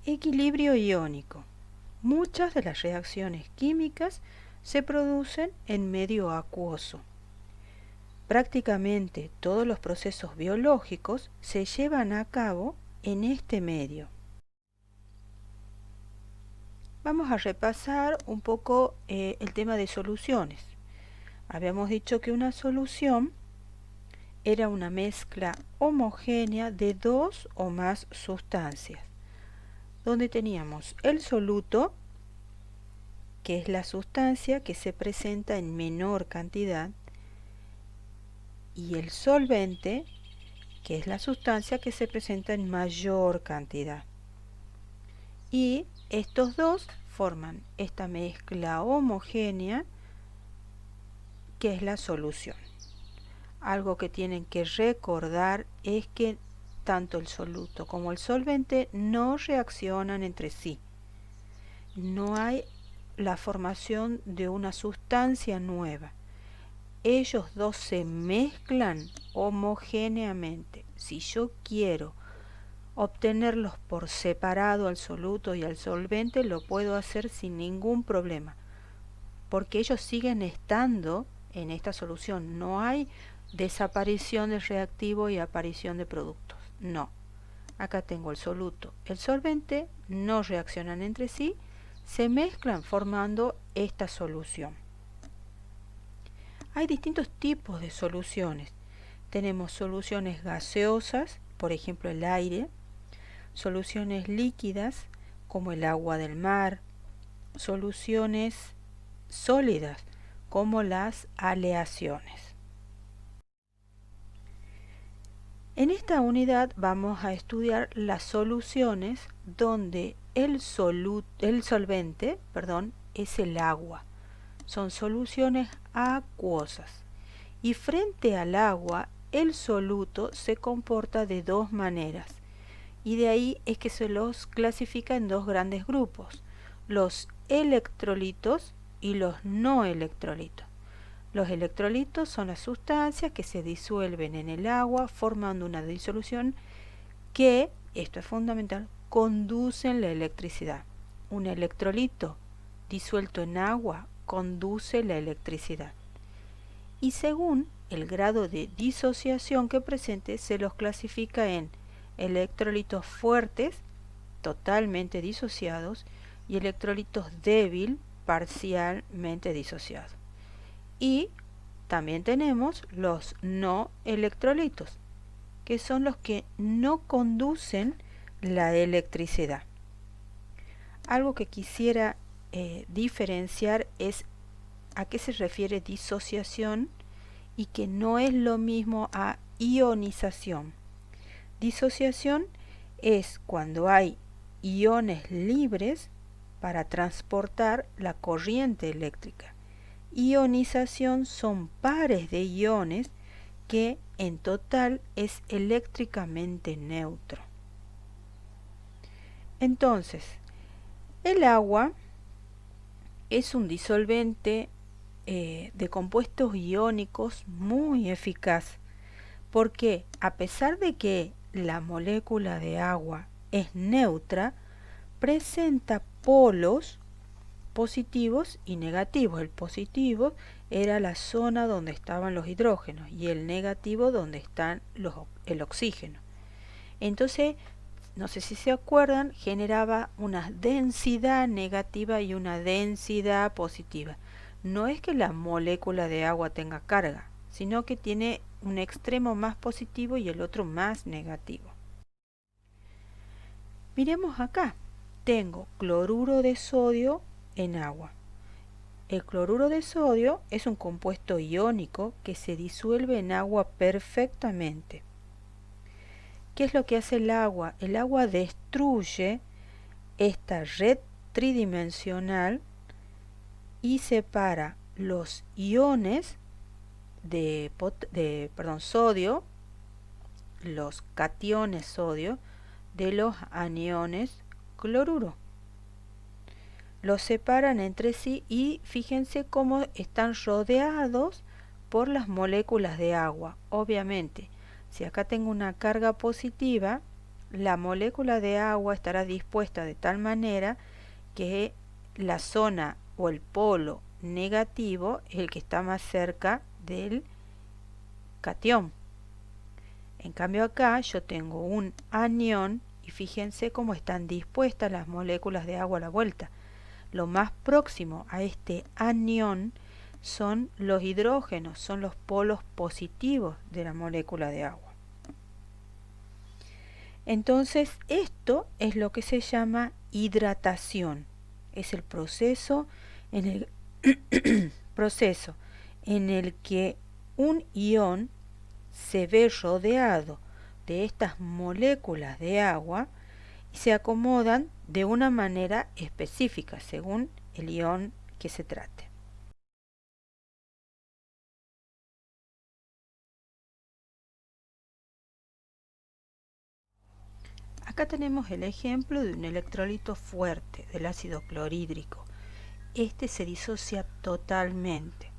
Equilibrio iónico. Muchas de las reacciones químicas se producen en medio acuoso. Prácticamente todos los procesos biológicos se llevan a cabo en este medio. Vamos a repasar un poco el tema de soluciones. Habíamos dicho que una solución era una mezcla homogénea de dos o más sustancias, donde teníamos el soluto, que es la sustancia que se presenta en menor cantidad, y el solvente, que es la sustancia que se presenta en mayor cantidad. Y estos dos forman esta mezcla homogénea que es la solución. Algo que tienen que recordar es que tanto el soluto como el solvente no reaccionan entre sí. No hay la formación de una sustancia nueva. Ellos dos se mezclan homogéneamente. Si yo quiero obtenerlos por separado al soluto y al solvente, lo puedo hacer sin ningún problema, porque ellos siguen estando en esta solución. No hay desaparición del reactivo y aparición de productos. No. Acá tengo el soluto, el solvente, no reaccionan entre sí, se mezclan formando esta solución. Hay distintos tipos de soluciones. Tenemos soluciones gaseosas, por ejemplo el aire, soluciones líquidas, como el agua del mar, soluciones sólidas, como las aleaciones. En esta unidad vamos a estudiar las soluciones donde el solvente es el agua. Son soluciones acuosas. Y frente al agua, el soluto se comporta de dos maneras. Y de ahí es que se los clasifica en dos grandes grupos: los electrolitos y los no electrolitos. Los electrolitos son las sustancias que se disuelven en el agua formando una disolución que, esto es fundamental, conducen la electricidad. Un electrolito disuelto en agua conduce la electricidad. Y según el grado de disociación que presente, se los clasifica en electrolitos fuertes, totalmente disociados, y electrolitos débil, parcialmente disociados. Y también tenemos los no electrolitos, que son los que no conducen la electricidad. Algo que quisiera diferenciar es a qué se refiere disociación y que no es lo mismo a ionización. Disociación es cuando hay iones libres para transportar la corriente eléctrica. Ionización son pares de iones que en total es eléctricamente neutro. Entonces, el agua es un disolvente de compuestos iónicos muy eficaz, porque a pesar de que la molécula de agua es neutra, presenta polos positivos y negativos. El positivo era la zona donde estaban los hidrógenos y el negativo donde están el oxígeno. Entonces, no sé si se acuerdan, generaba una densidad negativa y una densidad positiva. No es que la molécula de agua tenga carga, sino que tiene un extremo más positivo y el otro más negativo. Miremos acá, tengo cloruro de sodio en agua. El cloruro de sodio es un compuesto iónico que se disuelve en agua perfectamente. ¿Qué es lo que hace el agua? El agua destruye esta red tridimensional y separa los iones de sodio, los cationes sodio, de los aniones cloruro. Los separan entre sí y fíjense cómo están rodeados por las moléculas de agua. Obviamente, si acá tengo una carga positiva, la molécula de agua estará dispuesta de tal manera que la zona o el polo negativo es el que está más cerca del catión. En cambio acá yo tengo un anión y fíjense cómo están dispuestas las moléculas de agua a la vuelta. Lo más próximo a este anión son los hidrógenos, son los polos positivos de la molécula de agua. Entonces esto es lo que se llama hidratación. Es el proceso en el que un ión se ve rodeado de estas moléculas de agua y se acomodan de una manera específica según el ión que se trate. Acá tenemos el ejemplo de un electrolito fuerte del ácido clorhídrico. Este se disocia totalmente.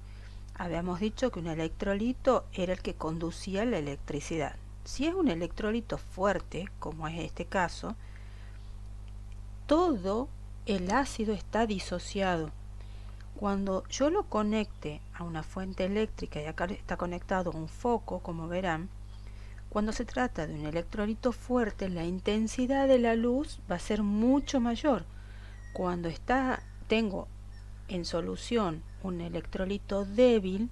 Habíamos dicho que un electrolito era el que conducía la electricidad. Si es un electrolito fuerte, como es este caso, todo el ácido está disociado. Cuando yo lo conecte a una fuente eléctrica, y acá está conectado a un foco, como verán, cuando se trata de un electrolito fuerte, la intensidad de la luz va a ser mucho mayor. Cuando tengo en solución un electrolito débil,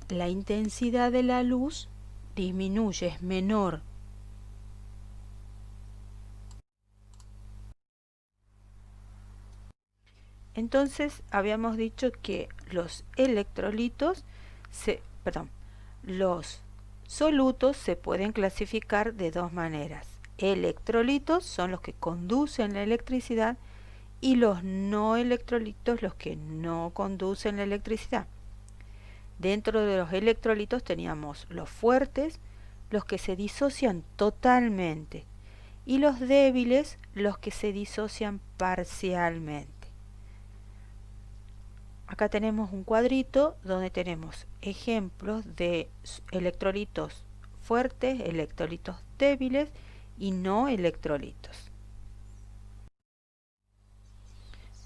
la intensidad de la luz disminuye, es menor. Entonces habíamos dicho que los los solutos se pueden clasificar de dos maneras. Electrolitos son los que conducen la electricidad y los no electrolitos los que no conducen la electricidad. Dentro de los electrolitos teníamos los fuertes, los que se disocian totalmente, y los débiles, los que se disocian parcialmente. Acá tenemos un cuadrito donde tenemos ejemplos de electrolitos fuertes, electrolitos débiles y no electrolitos.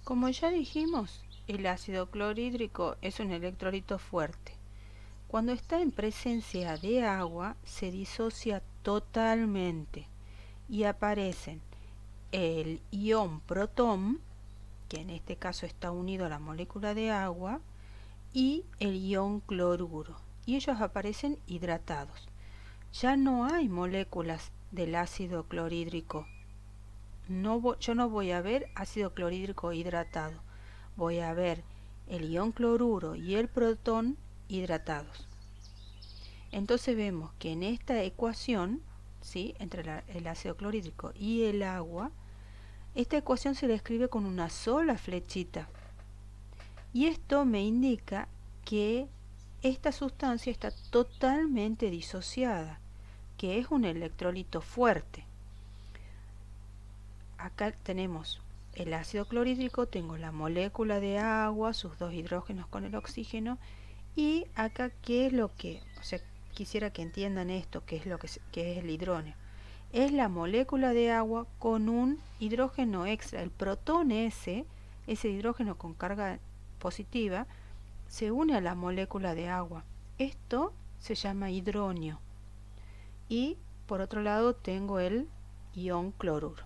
Como ya dijimos, el ácido clorhídrico es un electrolito fuerte. Cuando está en presencia de agua se disocia totalmente y aparecen el ion protón, que en este caso está unido a la molécula de agua, y el ion cloruro, y ellos aparecen hidratados. Ya no hay moléculas del ácido clorhídrico. Yo no voy a ver ácido clorhídrico hidratado, voy a ver el ion cloruro y el protón hidratados. Entonces vemos que en esta ecuación, ¿sí?, entre el ácido clorhídrico y el agua, esta ecuación se la escribe con una sola flechita. Y esto me indica que esta sustancia está totalmente disociada, que es un electrolito fuerte. Acá tenemos el ácido clorhídrico, tengo la molécula de agua, sus dos hidrógenos con el oxígeno, y acá qué es lo que, quisiera que entiendan esto, qué es el hidrógeno. Es la molécula de agua con un hidrógeno extra. El protón ese hidrógeno con carga positiva, se une a la molécula de agua. Esto se llama hidronio. Y por otro lado tengo el ion cloruro.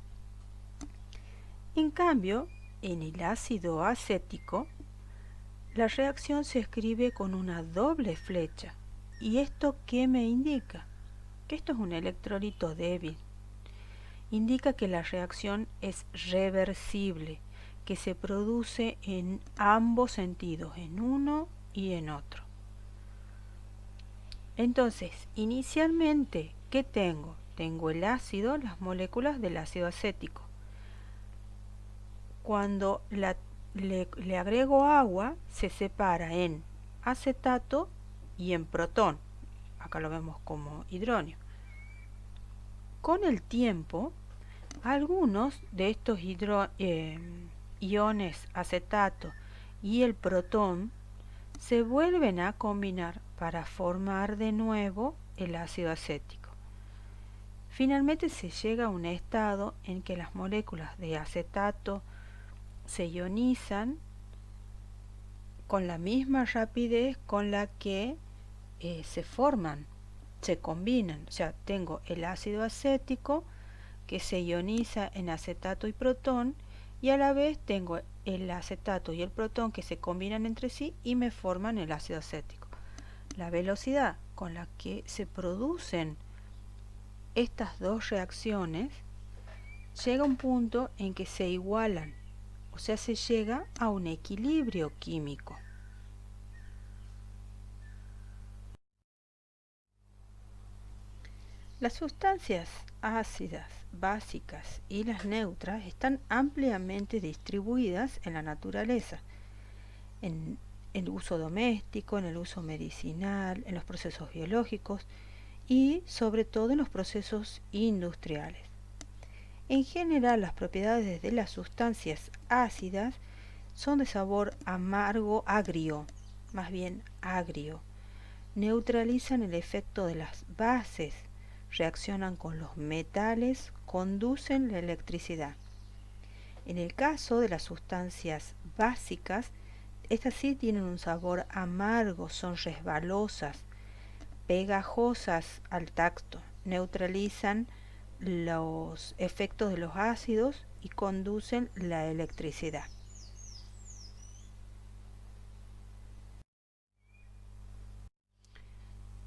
En cambio, en el ácido acético, la reacción se escribe con una doble flecha. ¿Y esto qué me indica? Que esto es un electrolito débil. Indica que la reacción es reversible, que se produce en ambos sentidos, en uno y en otro. Entonces, inicialmente, ¿qué tengo? Tengo el ácido, las moléculas del ácido acético. Cuando le agrego agua, se separa en acetato y en protón. Acá lo vemos como hidrógeno. Con el tiempo, algunos de estos iones acetato y el protón se vuelven a combinar para formar de nuevo el ácido acético. Finalmente se llega a un estado en que las moléculas de acetato se ionizan con la misma rapidez con la que se forman, se combinan. O sea, tengo el ácido acético que se ioniza en acetato y protón, y a la vez tengo el acetato y el protón que se combinan entre sí y me forman el ácido acético. La velocidad con la que se producen estas dos reacciones llega a un punto en que se igualan, o sea, se llega a un equilibrio químico. Las sustancias ácidas, básicas y las neutras están ampliamente distribuidas en la naturaleza, en el uso doméstico, en el uso medicinal, en los procesos biológicos y sobre todo en los procesos industriales. En general, las propiedades de las sustancias ácidas son de sabor amargo, agrio, más bien agrio. Neutralizan el efecto de las bases, reaccionan con los metales, conducen la electricidad. En el caso de las sustancias básicas, estas sí tienen un sabor amargo, son resbalosas, pegajosas al tacto, neutralizan los efectos de los ácidos y conducen la electricidad.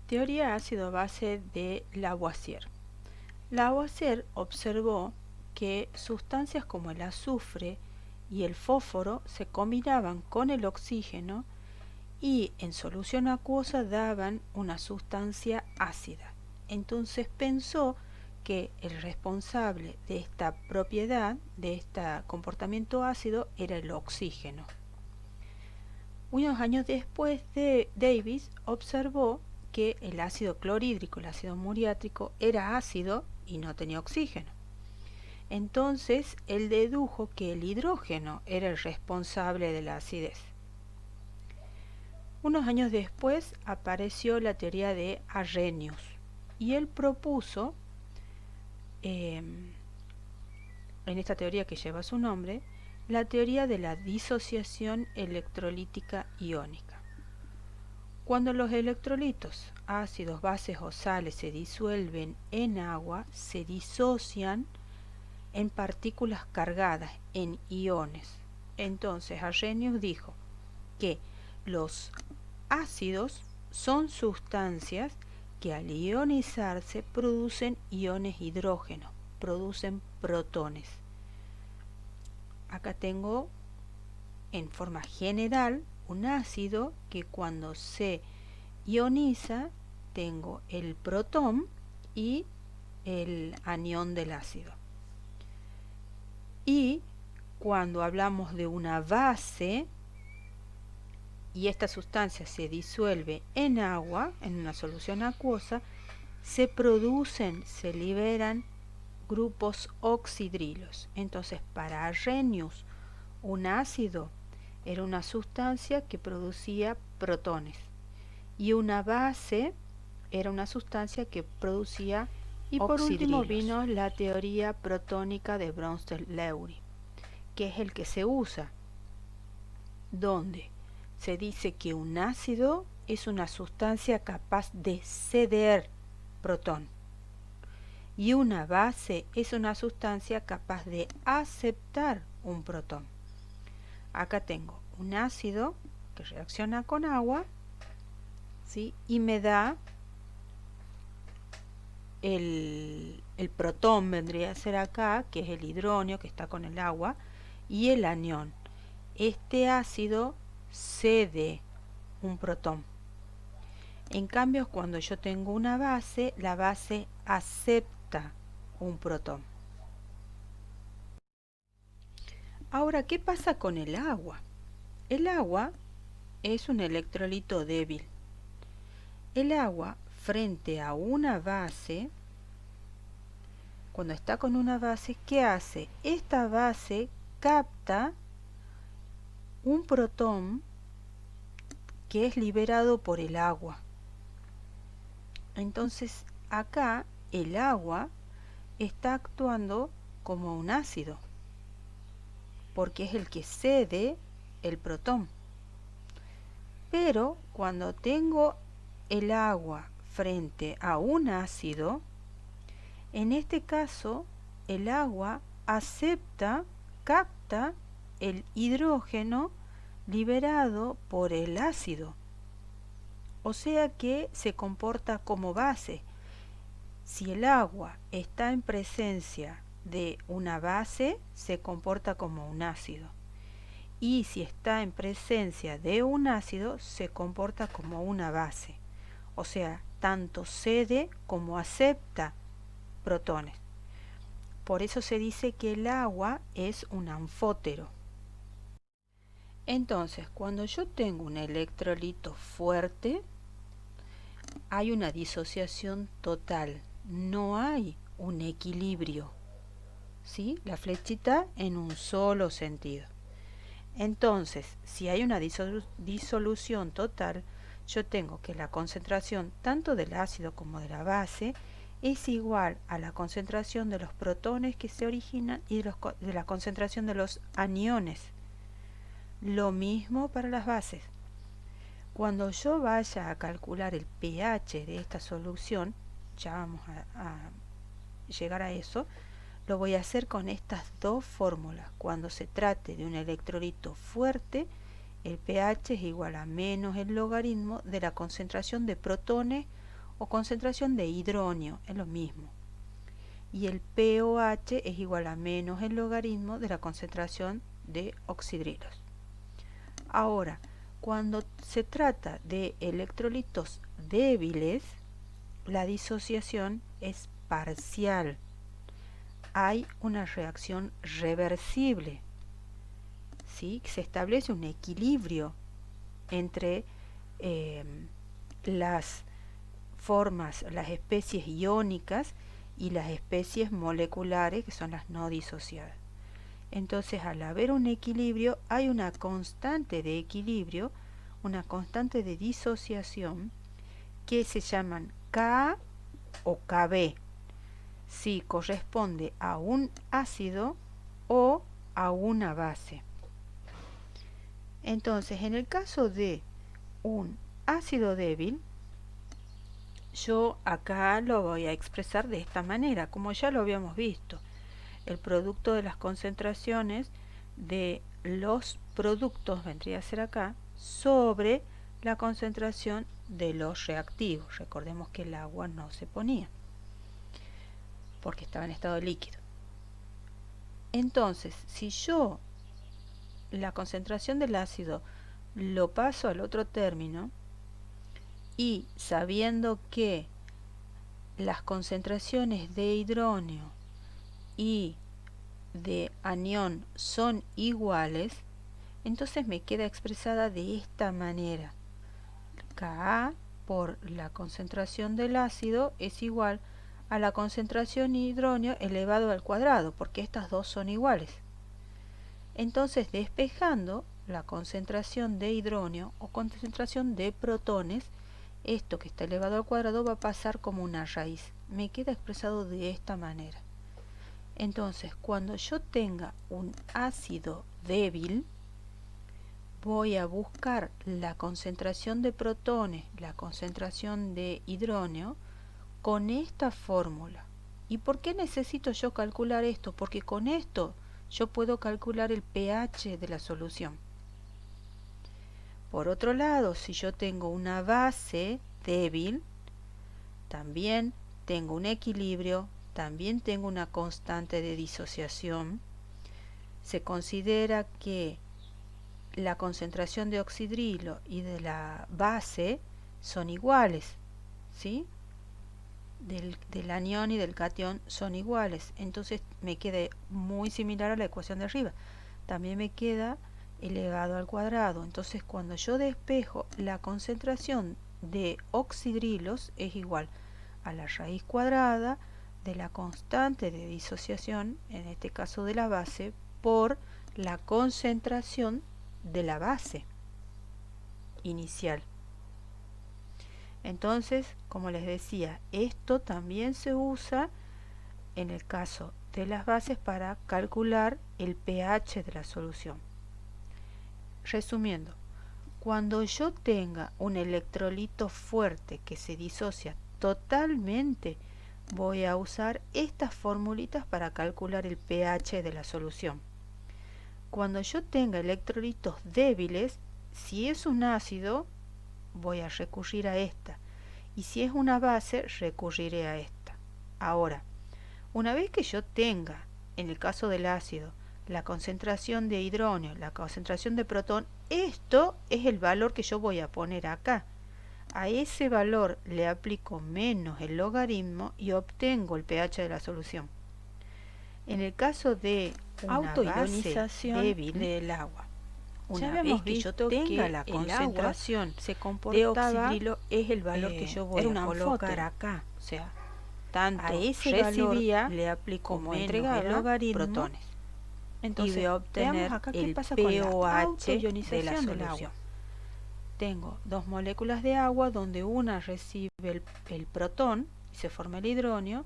Teoría ácido-base de Lavoisier. Lavoisier observó que sustancias como el azufre y el fósforo se combinaban con el oxígeno y en solución acuosa daban una sustancia ácida. Entonces pensó que el responsable de esta propiedad, de este comportamiento ácido, era el oxígeno. Unos años después, Davis observó que el ácido clorhídrico, el ácido muriático, era ácido y no tenía oxígeno. Entonces él dedujo que el hidrógeno era el responsable de la acidez. Unos años después apareció la teoría de Arrhenius y él propuso, en esta teoría que lleva su nombre, la teoría de la disociación electrolítica iónica. Cuando los electrolitos, ácidos, bases o sales se disuelven en agua, se disocian en partículas cargadas, en iones. Entonces Arrhenius dijo que los ácidos son sustancias que al ionizarse producen iones hidrógeno, producen protones. Acá tengo en forma general un ácido que cuando se ioniza tengo el protón y el anión del ácido. Y cuando hablamos de una base y esta sustancia se disuelve en agua, en una solución acuosa, se producen, se liberan grupos oxidrilos. Entonces, para Arrhenius, un ácido era una sustancia que producía protones y una base era una sustancia que producía oxidrilos. Y por último vino la teoría protónica de Bronsted-Lowry, que es el que se usa, donde se dice que un ácido es una sustancia capaz de ceder protón y una base es una sustancia capaz de aceptar un protón. Acá tengo un ácido que reacciona con agua, ¿sí? Y me da el protón, vendría a ser acá, que es el hidrógeno que está con el agua, y el anión. Este ácido cede un protón. En cambio, cuando yo tengo una base, la base acepta un protón. Ahora, ¿qué pasa con el agua? El agua es un electrolito débil. El agua frente a una base, cuando está con una base, ¿qué hace? Esta base capta un protón que es liberado por el agua. Entonces acá el agua está actuando como un ácido, porque es el que cede el protón. Pero cuando tengo el agua frente a un ácido, en este caso el agua acepta, capta el hidrógeno liberado por el ácido, o sea que se comporta como base. Si el agua está en presencia de una base, se comporta como un ácido. Y si está en presencia de un ácido, se comporta como una base. O sea, tanto cede como acepta protones. Por eso se dice que el agua es un anfótero. Entonces, cuando yo tengo un electrolito fuerte, hay una disociación total. No hay un equilibrio, ¿sí? La flechita en un solo sentido. Entonces, si hay una disolución total, yo tengo que la concentración tanto del ácido como de la base es igual a la concentración de los protones que se originan y de la concentración de los aniones. Lo mismo para las bases. Cuando yo vaya a calcular el pH de esta solución, ya vamos a llegar a eso, lo voy a hacer con estas dos fórmulas. Cuando se trate de un electrolito fuerte, el pH es igual a menos el logaritmo de la concentración de protones o concentración de hidrógeno, es lo mismo. Y el pOH es igual a menos el logaritmo de la concentración de oxidrilos. Ahora, cuando se trata de electrolitos débiles, la disociación es parcial. Hay una reacción reversible, ¿sí? Se establece un equilibrio entre las formas, las especies iónicas y las especies moleculares, que son las no disociadas. Entonces, al haber un equilibrio, hay una constante de equilibrio, una constante de disociación, que se llaman Ka o Kb, si corresponde a un ácido o a una base. Entonces, en el caso de un ácido débil, yo acá lo voy a expresar de esta manera, como ya lo habíamos visto. El producto de las concentraciones de los productos vendría a ser acá sobre la concentración de los reactivos. Recordemos que el agua no se ponía porque estaba en estado líquido. Entonces, si yo la concentración del ácido lo paso al otro término y sabiendo que las concentraciones de hidrógeno y de anión son iguales, entonces me queda expresada de esta manera. Ka por la concentración del ácido es igual a la concentración de hidrógeno elevado al cuadrado, porque estas dos son iguales. Entonces, despejando la concentración de hidrógeno o concentración de protones, esto que está elevado al cuadrado va a pasar como una raíz. Me queda expresado de esta manera. Entonces, cuando yo tenga un ácido débil, voy a buscar la concentración de protones, la concentración de hidrógeno, con esta fórmula. ¿Y por qué necesito yo calcular esto? Porque con esto yo puedo calcular el pH de la solución. Por otro lado, si yo tengo una base débil, también tengo un equilibrio, también tengo una constante de disociación. Se considera que la concentración de oxidrilo y de la base son iguales, ¿sí? Del anión y del catión son iguales. Entonces me queda muy similar a la ecuación de arriba. También me queda elevado al cuadrado. Entonces, cuando yo despejo, la concentración de oxidrilos es igual a la raíz cuadrada de la constante de disociación, en este caso de la base, por la concentración de la base inicial. Entonces, como les decía, esto también se usa en el caso de las bases para calcular el pH de la solución. Resumiendo, cuando yo tenga un electrolito fuerte que se disocia totalmente, voy a usar estas formulitas para calcular el pH de la solución. Cuando yo tenga electrolitos débiles, si es un ácido, voy a recurrir a esta. Y si es una base, recurriré a esta. Ahora, una vez que yo tenga, en el caso del ácido, la concentración de hidrógeno, la concentración de protón, esto es el valor que yo voy a poner acá. A ese valor le aplico menos el logaritmo y obtengo el pH de la solución. En el caso de una base débil del agua, una vez que yo tenga la concentración de oxidrilo, es el valor que yo voy a colocar acá. O sea, tanto a ese recibía valor le aplico como entregaba el logaritmo protones. Entonces, y voy a obtener acá el pH de la solución. Tengo dos moléculas de agua donde una recibe el protón y se forma el hidrógeno,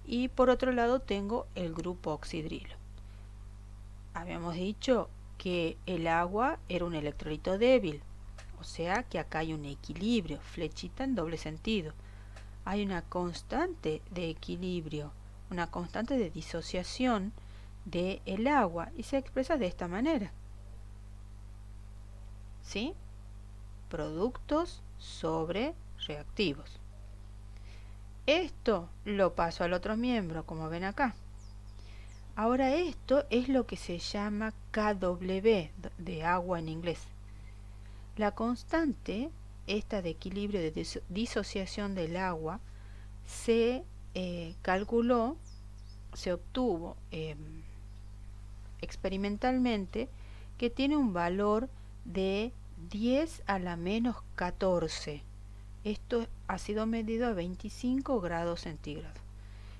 y por otro lado tengo el grupo oxidrilo. Habíamos dicho que el agua era un electrolito débil, o sea que acá hay un equilibrio, flechita en doble sentido. Hay una constante de equilibrio, una constante de disociación del agua, y se expresa de esta manera. ¿Sí? Productos sobre reactivos. Esto lo paso al otro miembro, como ven acá. Ahora esto es lo que se llama KW, de agua en inglés. La constante, esta de equilibrio de disociación del agua, se calculó, se obtuvo experimentalmente, que tiene un valor de 10 a la menos 14. Esto ha sido medido a 25 grados centígrados.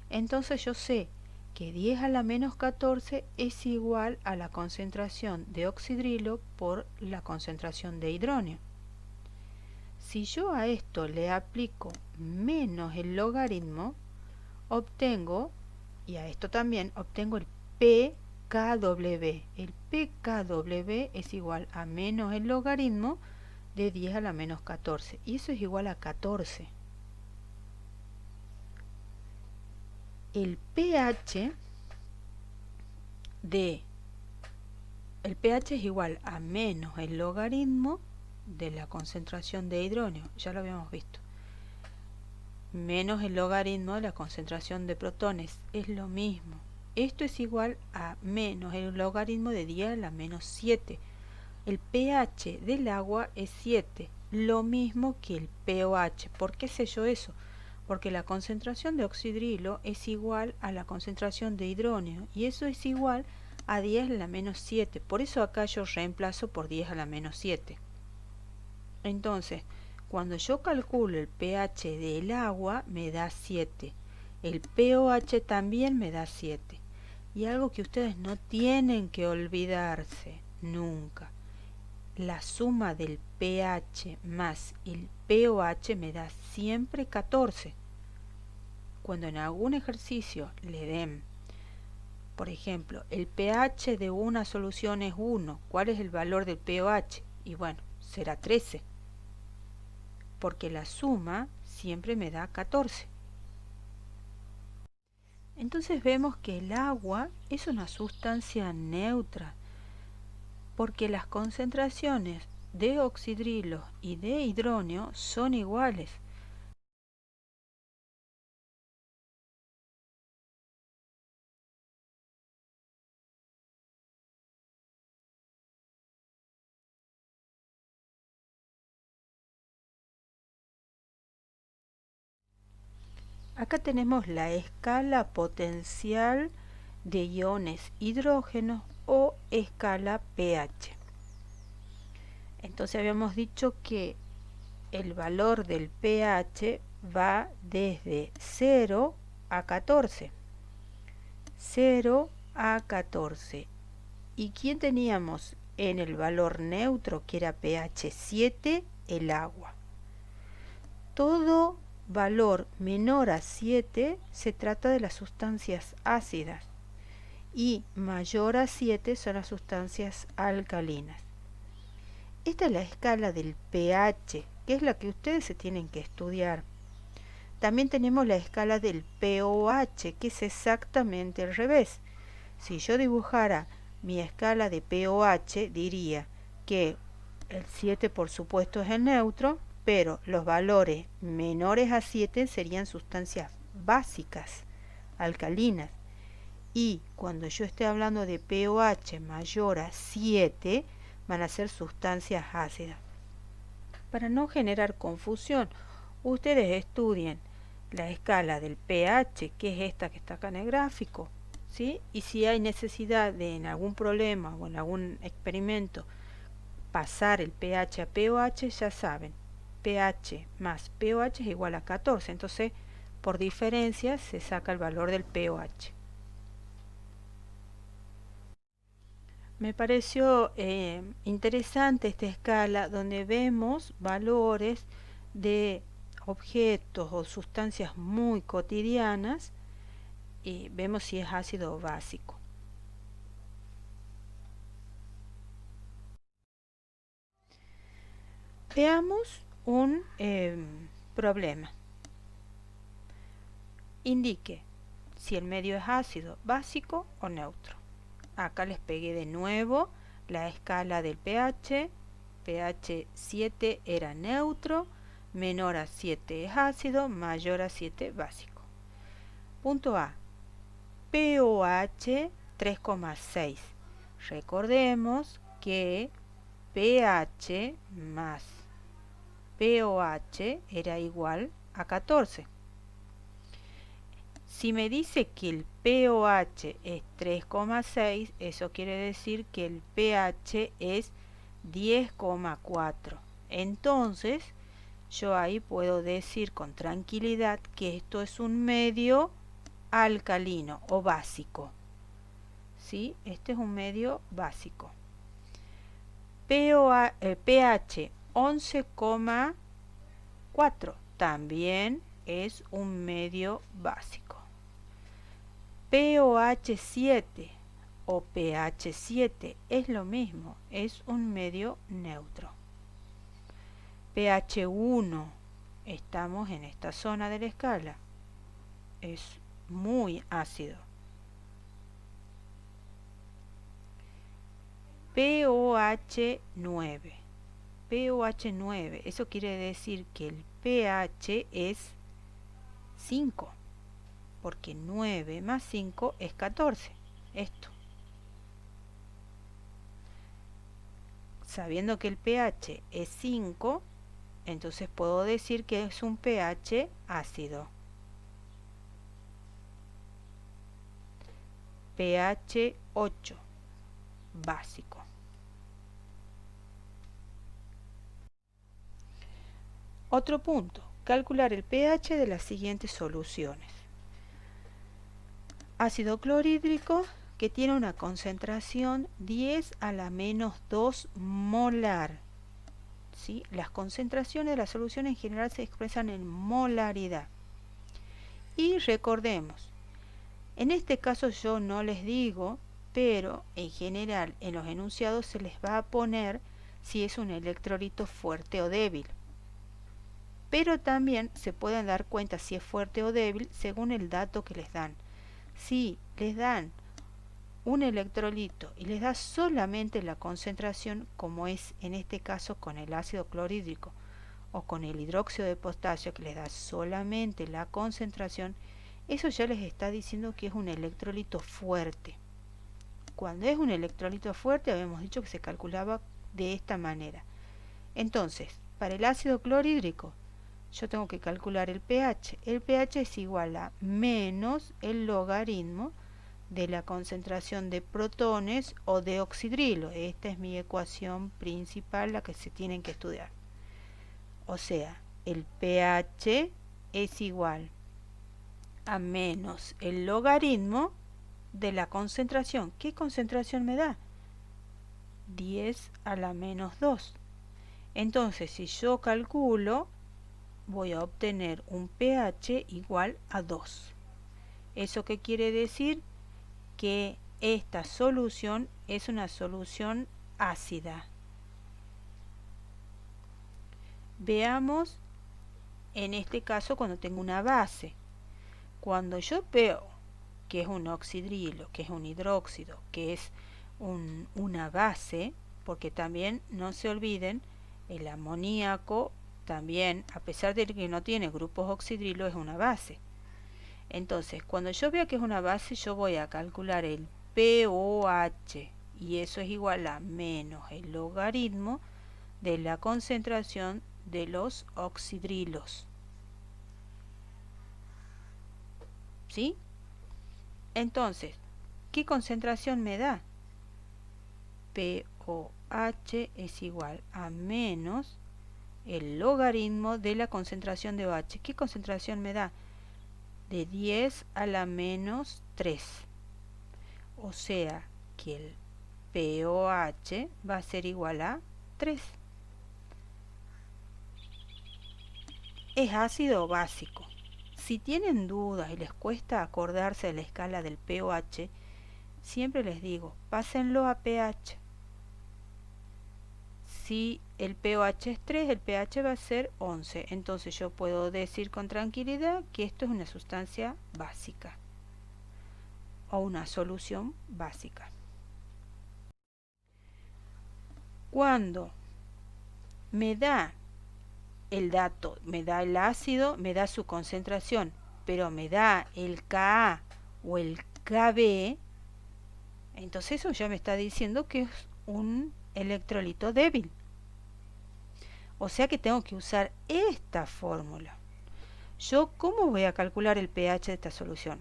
Entonces yo sé que 10 a la menos 14 es igual a la concentración de oxidrilo por la concentración de hidrógeno. Si yo a esto le aplico menos el logaritmo, obtengo, y a esto también, obtengo el pKw. El pKw es igual a menos el logaritmo de 10 a la menos 14, y eso es igual a 14. El pH es igual a menos el logaritmo de la concentración de hidrógeno, ya lo habíamos visto, menos el logaritmo de la concentración de protones, es lo mismo. Esto es igual a menos el logaritmo de 10 a la menos 7. El pH del agua es 7, lo mismo que el pOH. ¿Por qué sé yo eso? Porque la concentración de oxidrilo es igual a la concentración de hidrógeno, y eso es igual a 10 a la menos 7. Por eso acá yo reemplazo por 10 a la menos 7. Entonces, cuando yo calculo el pH del agua, me da 7. El pOH también me da 7. Y algo que ustedes no tienen que olvidarse nunca: la suma del pH más el pOH me da siempre 14. Cuando en algún ejercicio le den, por ejemplo, el pH de una solución es 1, ¿cuál es el valor del pOH? Y bueno, será 13, porque la suma siempre me da 14. Entonces vemos que el agua es una sustancia neutra, porque las concentraciones de oxidrilo y de hidrógeno son iguales. Acá tenemos la escala potencial de iones hidrógeno o escala pH. Entonces habíamos dicho que el valor del pH va desde 0 a 14. 0 a 14. ¿Y quién teníamos en el valor neutro, que era pH 7? El agua. Todo valor menor a 7 se trata de las sustancias ácidas y mayor a 7 son las sustancias alcalinas. Esta es la escala del pH, que es la que ustedes se tienen que estudiar. También tenemos la escala del pOH, que es exactamente al revés. Si yo dibujara mi escala de pOH, diría que el 7 por supuesto es el neutro, pero los valores menores a 7 serían sustancias básicas, alcalinas. Y cuando yo esté hablando de pOH mayor a 7, van a ser sustancias ácidas. Para no generar confusión, ustedes estudien la escala del pH, que es esta que está acá en el gráfico, ¿sí? Y si hay necesidad de en algún problema o en algún experimento pasar el pH a pOH, ya saben, pH más pOH es igual a 14, entonces por diferencia se saca el valor del pOH. Me pareció interesante esta escala donde vemos valores de objetos o sustancias muy cotidianas y vemos si es ácido o básico. Veamos un problema. Indique si el medio es ácido, básico o neutro. Acá les pegué de nuevo la escala del pH. pH 7 era neutro, menor a 7 es ácido, mayor a 7 básico. Punto A. pOH 3,6. Recordemos que pH más pOH era igual a 14. Si me dice que el pOH es 3,6, eso quiere decir que el pH es 10,4. Entonces, yo ahí puedo decir con tranquilidad que esto es un medio alcalino o básico. ¿Sí? Este es un medio básico. pH 11,4 también es un medio básico. pOH 7 o pH 7 es lo mismo, es un medio neutro. pH 1, estamos en esta zona de la escala, es muy ácido. pOH 9, pOH 9, eso quiere decir que el pH es 5. Porque 9 más 5 es 14, esto. Sabiendo que el pH es 5, entonces puedo decir que es un pH ácido. pH 8, básico. Otro punto, calcular el pH de las siguientes soluciones. Ácido clorhídrico que tiene una concentración 10 a la menos 2 molar. ¿Sí? Las concentraciones de la solución en general se expresan en molaridad. Y recordemos, en este caso yo no les digo, pero en general en los enunciados se les va a poner si es un electrolito fuerte o débil. Pero también se pueden dar cuenta si es fuerte o débil según el dato que les dan. Si les dan un electrolito y les da solamente la concentración, como es en este caso con el ácido clorhídrico o con el hidróxido de potasio, que les da solamente la concentración, eso ya les está diciendo que es un electrolito fuerte. Cuando es un electrolito fuerte, habíamos dicho que se calculaba de esta manera. Entonces, para el ácido clorhídrico, yo tengo que calcular el pH. El pH es igual a menos el logaritmo de la concentración de protones o de oxidrilo. Esta es mi ecuación principal, la que se tienen que estudiar. O sea, el pH es igual a menos el logaritmo de la concentración. ¿Qué concentración me da? 10 a la menos 2. Entonces, si yo calculo voy a obtener un pH igual a 2. ¿Eso qué quiere decir? Que esta solución es una solución ácida. Veamos en este caso cuando tengo una base. Cuando yo veo que es un oxidrilo, que es un hidróxido, que es una base, porque también no se olviden, el amoníaco también, a pesar de que no tiene grupos oxidrilo, es una base. Entonces, cuando yo vea que es una base, yo voy a calcular el pOH, y eso es igual a menos el logaritmo de la concentración de los oxidrilos. ¿Sí? Entonces, ¿qué concentración me da? pOH es igual a menos el logaritmo de la concentración de OH. ¿Qué concentración me da? De 10 a la menos 3. O sea que el pOH va a ser igual a 3. Es ácido básico. Si tienen dudas y les cuesta acordarse de la escala del pOH, siempre les digo, pásenlo a pH. Si el pOH es 3, el pH va a ser 11. Entonces yo puedo decir con tranquilidad que esto es una sustancia básica o una solución básica. Cuando me da el dato, me da el ácido, me da su concentración, pero me da el Ka o el Kb, entonces eso ya me está diciendo que es un electrolito débil. O sea que tengo que usar esta fórmula. ¿Yo cómo voy a calcular el pH de esta solución?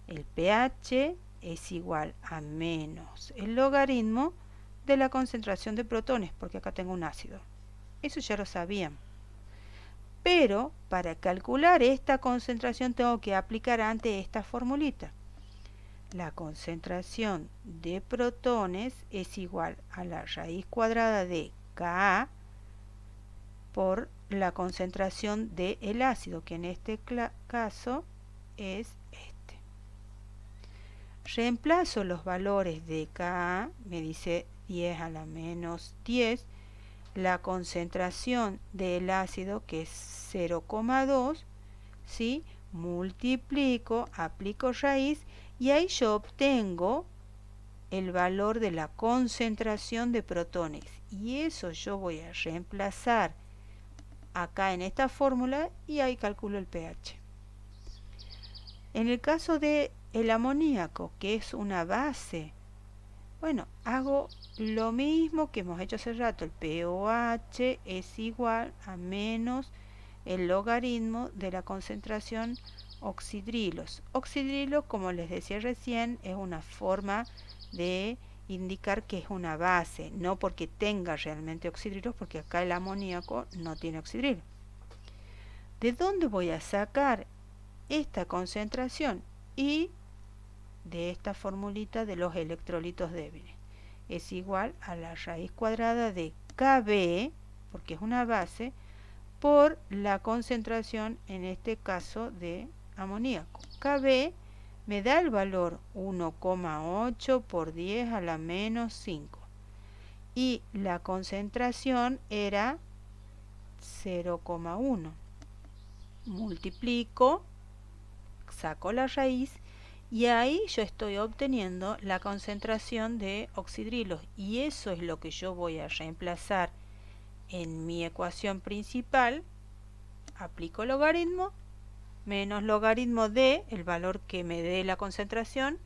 El pH es igual a menos el logaritmo de la concentración de protones, porque acá tengo un ácido. Eso ya lo sabían. Pero para calcular esta concentración tengo que aplicar antes esta formulita. La concentración de protones es igual a la raíz cuadrada de Ka por la concentración del ácido, que en este caso es este. Reemplazo los valores de Ka, me dice 10 a la menos 10, la concentración del ácido, que es 0,2, ¿sí? Multiplico, aplico raíz, y ahí yo obtengo el valor de la concentración de protones. Y eso yo voy a reemplazar acá en esta fórmula y ahí calculo el pH. En el caso de el amoníaco, que es una base, bueno, hago lo mismo que hemos hecho hace rato. El pOH es igual a menos el logaritmo de la concentración oxidrilos. Oxidrilos, como les decía recién, es una forma de indicar que es una base, no porque tenga realmente oxidrilos, porque acá el amoníaco no tiene oxidrilo. ¿De dónde voy a sacar esta concentración? Y de esta formulita de los electrolitos débiles. Es igual a la raíz cuadrada de Kb, porque es una base, por la concentración, en este caso, de amoníaco. Kb me da el valor 1,8 por 10 a la menos 5. Y la concentración era 0,1. Multiplico, saco la raíz, y ahí yo estoy obteniendo la concentración de oxidrilos, y eso es lo que yo voy a reemplazar en mi ecuación principal. Aplico logaritmo menos logaritmo de el valor que me dé la concentración,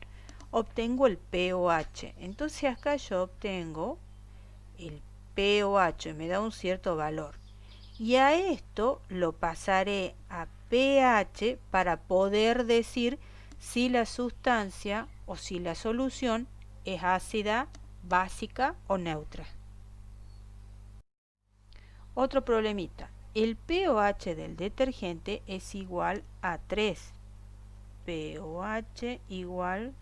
obtengo el pOH. Entonces acá yo obtengo el pOH, me da un cierto valor, y a esto lo pasaré a pH para poder decir si la sustancia o si la solución es ácida, básica o neutra. Otro problemita. El pOH del detergente es igual a 3. pOH igual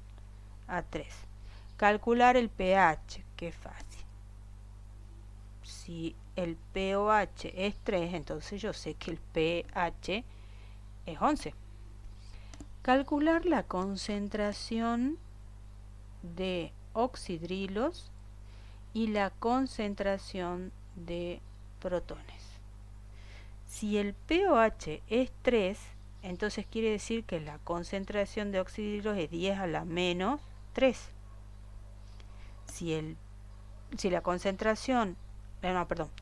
a 3. Calcular el pH, que es fácil. si el pOH es 3, entonces yo sé que el pH es 11. Calcular la concentración de oxidrilos y la concentración de protones. Si el pOH es 3, entonces quiere decir que la concentración de oxidrilos es 10 a la menos 3. Si la concentración,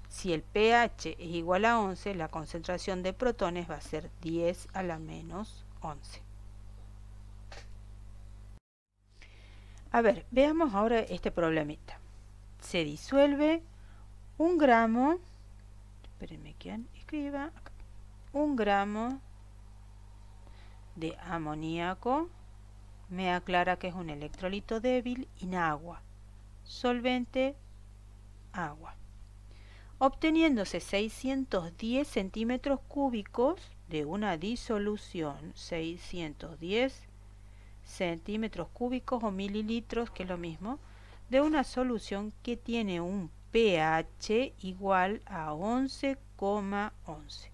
si el pH es igual a 11, la concentración de protones va a ser 10 a la menos 11. A ver, veamos ahora este problemita. Se disuelve 1 gramo, espérenme que escriba acá, 1 gramo de amoníaco, me aclara que es un electrolito débil, en agua, solvente, agua, obteniéndose 610 centímetros cúbicos de una disolución, 610 centímetros cúbicos o mililitros, que es lo mismo, de una solución que tiene un pH igual a 11,11.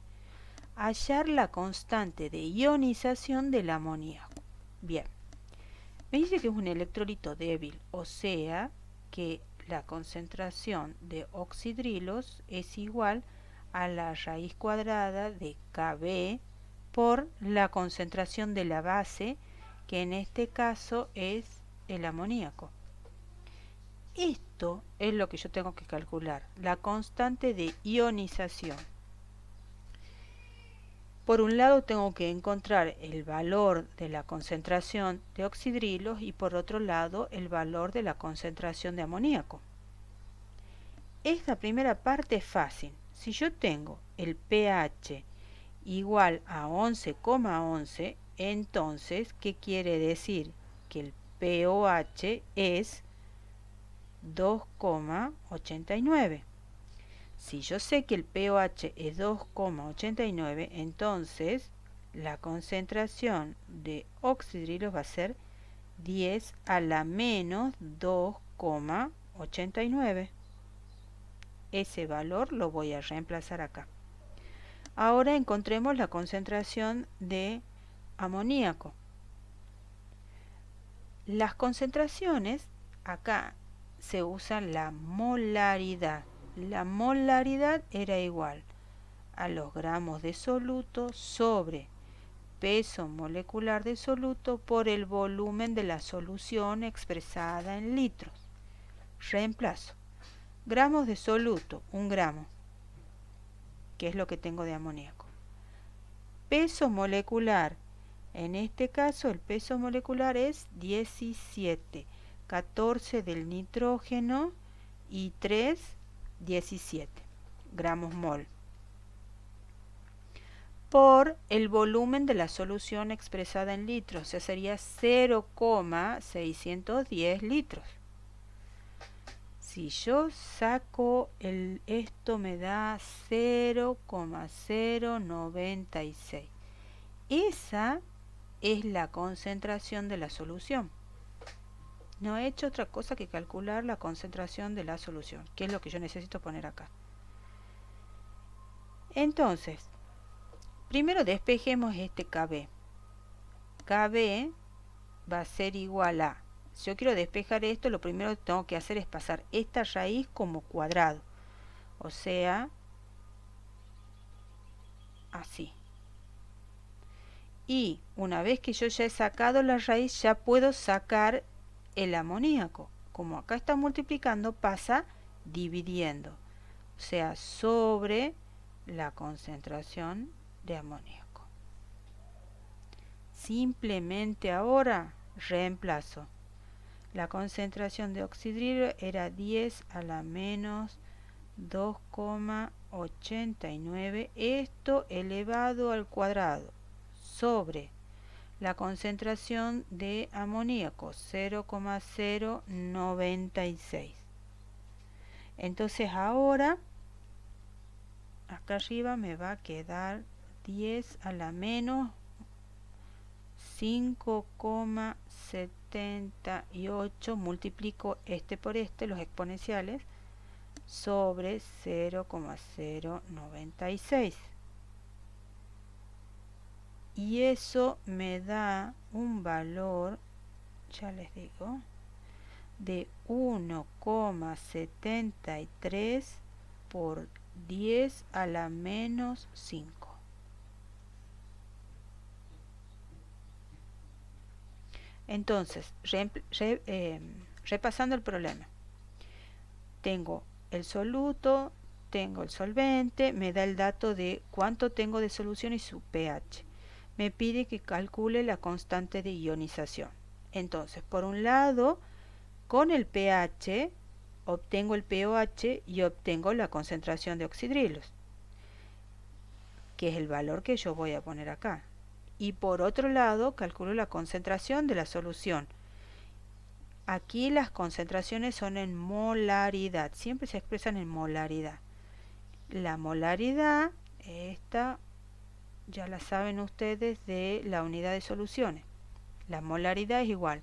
Hallar la constante de ionización del amoníaco. Bien, me dice que es un electrolito débil, o sea que la concentración de oxidrilos es igual a la raíz cuadrada de Kb por la concentración de la base, que en este caso es el amoníaco. Esto es lo que yo tengo que calcular, la constante de ionización. Por un lado tengo que encontrar el valor de la concentración de oxidrilos y por otro lado el valor de la concentración de amoníaco. Esta primera parte es fácil. Si yo tengo el pH igual a 11,11, entonces, ¿qué quiere decir? Que el pOH es 2,89. Si yo sé que el pOH es 2,89, entonces la concentración de oxidrilos va a ser 10 a la menos 2,89. Ese valor lo voy a reemplazar acá. Ahora encontremos la concentración de amoníaco. Las concentraciones, acá se usa la molaridad. La molaridad era igual a los gramos de soluto sobre peso molecular de soluto por el volumen de la solución expresada en litros. Reemplazo. Gramos de soluto, 1 gramo, que es lo que tengo de amoníaco. Peso molecular, en este caso el peso molecular es 17, 14 del nitrógeno y 3, 17 gramos mol, por el volumen de la solución expresada en litros, o sea, sería 0,610 litros. Si yo saco esto me da 0,096. Esa es la concentración de la solución. No he hecho otra cosa que calcular la concentración de la solución, que es lo que yo necesito poner acá. Entonces, primero despejemos este KB. KB va a ser igual a, si yo quiero despejar esto, lo primero que tengo que hacer es pasar esta raíz como cuadrado. O sea, así. Y una vez que yo ya he sacado la raíz, ya puedo sacar el amoníaco. Como acá está multiplicando, pasa dividiendo. O sea, sobre la concentración de amoníaco. Simplemente ahora reemplazo. La concentración de oxidrilo era 10 a la menos 2,89. Esto elevado al cuadrado sobre la concentración de amoníaco 0,096. Entonces ahora acá arriba me va a quedar 10 a la menos 5,78, multiplico este por este, los exponenciales, sobre 0,096. Y eso me da un valor, ya les digo, de 1,73 por 10 a la menos 5. Entonces, repasando el problema, tengo el soluto, tengo el solvente, me da el dato de cuánto tengo de solución y su pH. Me pide que calcule la constante de ionización. Entonces, por un lado, con el pH obtengo el pOH y obtengo la concentración de oxidrilos, que es el valor que yo voy a poner acá. Y por otro lado, calculo la concentración de la solución. Aquí las concentraciones son en molaridad, siempre se expresan en molaridad. La molaridad, esta ya la saben ustedes de la unidad de soluciones. La molaridad es igual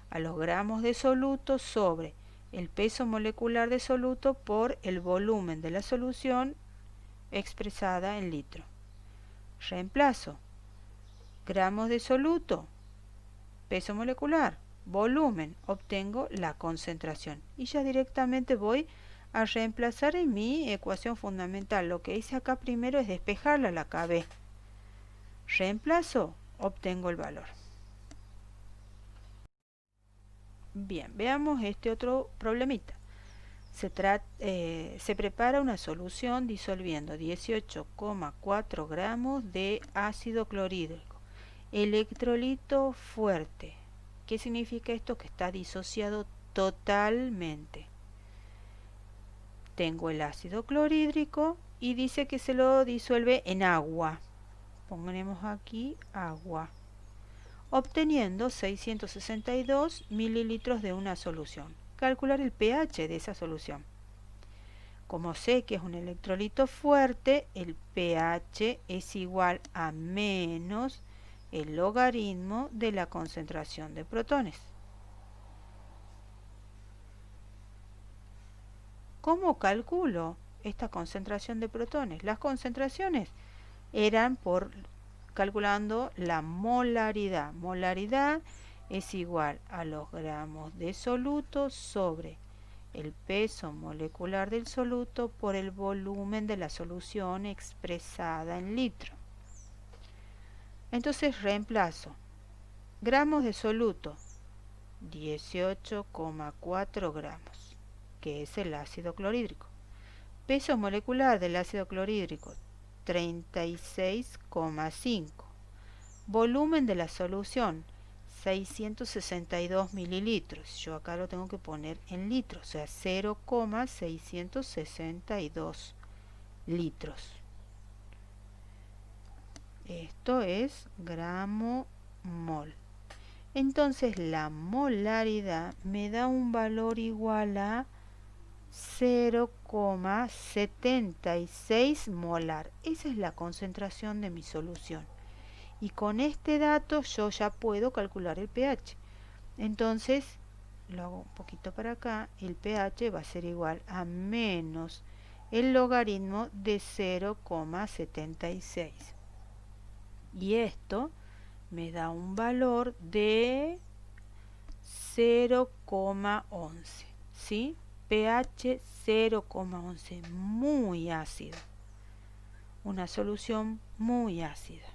a los gramos de soluto sobre el peso molecular de soluto por el volumen de la solución expresada en litro. Reemplazo gramos de soluto, peso molecular, volumen, obtengo la concentración. Y ya directamente voy a reemplazar en mi ecuación fundamental. Lo que hice acá primero es despejarla, la acabé. Reemplazo, obtengo el valor. Bien, veamos este otro problemita. Se prepara una solución disolviendo 18,4 gramos de ácido clorhídrico. Electrolito fuerte. ¿Qué significa esto? Que está disociado totalmente. Tengo el ácido clorhídrico y dice que se lo disuelve en agua. Ponemos aquí agua, obteniendo 662 mililitros de una solución. Calcular el pH de esa solución. Como sé que es un electrolito fuerte, el pH es igual a menos el logaritmo de la concentración de protones. ¿Cómo calculo esta concentración de protones? Las concentraciones eran calculando la molaridad. Molaridad es igual a los gramos de soluto sobre el peso molecular del soluto por el volumen de la solución expresada en litro. Entonces reemplazo gramos de soluto, 18,4 gramos, que es el ácido clorhídrico. Peso molecular del ácido clorhídrico, 36,5. Volumen de la solución, 662 mililitros. Yo acá lo tengo que poner en litros, o sea, 0,662 litros. Esto es gramo mol. Entonces la molaridad me da un valor igual a 0,76 molar. Esa es la concentración de mi solución. Y con este dato yo ya puedo calcular el pH. Entonces, lo hago un poquito para acá, el pH va a ser igual a menos el logaritmo de 0,76. Y esto me da un valor de 0,11. ¿Sí? pH 0,11, muy ácido. Una solución muy ácida.